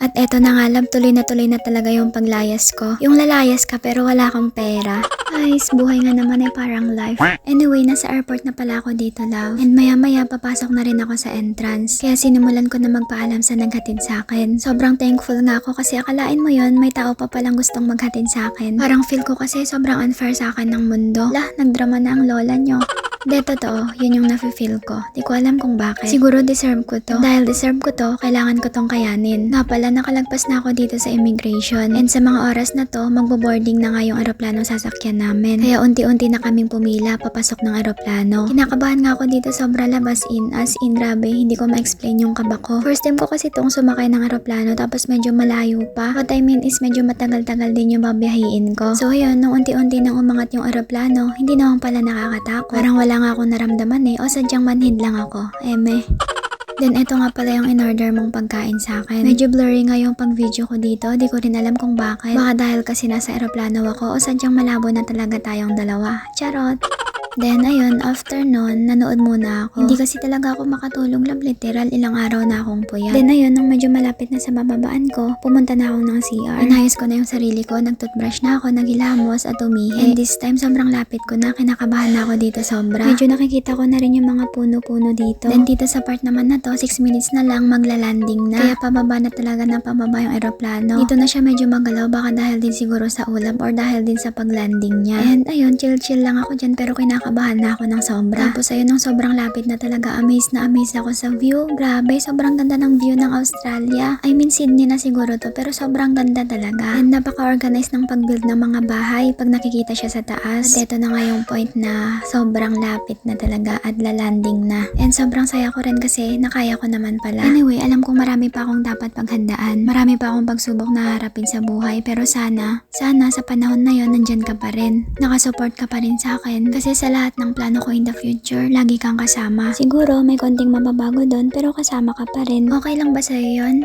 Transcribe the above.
At eto na nga love, tuloy na talaga yung paglayas ko. Yung lalayas ka pero wala kang pera. Guys, buhay nga naman ay parang life. Anyway, nasa airport na pala ako dito love. And maya maya papasok na rin ako sa entrance. Kaya sinimulan ko na magpaalam sa naghatid sa akin. Sobrang thankful nga ako kasi akalain mo yon may tao pa palang gustong maghatid sa akin. Parang feel ko kasi sobrang unfair sa akin ng mundo. Lah, nagdrama na ang lola nyo. De, totoo, yun yung nafe-feel ko. Di ko alam kung bakit. Siguro deserve ko to. Dahil deserve ko to, kailangan ko tong kayanin. Nga pala, nakalagpas na ako dito sa immigration. And sa mga oras na to, magbo-boarding na nga yung eroplanong sasakyan namin. Kaya unti-unti na kaming pumila, papasok ng eroplano. Kinakabahan nga ako dito sobra labas as in, grabe, hindi ko ma-explain yung kaba ko. First time ko kasi tong sumakay ng eroplano, tapos medyo malayo pa. What I mean is medyo matagal-tagal din yung babiyahiin ko. So yun, nung unti-unti nang umangat yung eroplano, hindi naman pala nakakatakot. Parang wala nga akong naramdaman o sadyang manhid lang ako. Eme. Then eto nga pala yung in-order mong pagkain sa akin. Medyo blurry nga yung pag-video ko dito, di ko rin alam kung bakit. Baka dahil kasi nasa eroplano ako o sadyang malabo na talaga tayong dalawa. Charot! Then ayun, after nun, nanood muna ako. Hindi kasi talaga ako makatulog love, literal ilang araw na akong puyat. Then ayun, nung medyo malapit na sa bababaan ko, pumunta na ako ng CR. Inayos ko na yung sarili ko, nagtoothbrush na ako, naghilamos at umihi. And this time, sobrang lapit ko na, kinakabahan na ako dito sobra. Medyo nakikita ko na rin yung mga puno-puno dito. Then dito sa part naman na to, 6 minutes na lang magla-landing na. Kaya pababa na talaga na pababa yung eroplano. Dito na siya medyo magalaw, baka dahil din siguro sa ulap or dahil din sa pag-landing niya. And ayun, chill-chill lang ako dyan pero kinakabahan na ako ng sobra. Tapos ayun, nung sobrang lapit na talaga, amazed na amazed ako sa view. Grabe, sobrang ganda ng view ng Australia. I mean, Sydney na siguro to, pero sobrang ganda talaga. And napaka-organized ng pag-build ng mga bahay pag nakikita siya sa taas. At ito na nga yung point na sobrang lapit na talaga at lalanding na. And sobrang saya ko rin kasi nakaya ko naman pala. Anyway, alam kong marami pa akong dapat paghandaan. Marami pa akong pagsubok na harapin sa buhay, pero sana sa panahon na yon nandyan ka pa rin. Nakasupport ka pa rin sa akin kasi sa lahat ng plano ko in the future, lagi kang kasama. Siguro may konting mababago doon pero kasama ka pa rin. Okay lang ba sa'yo yun?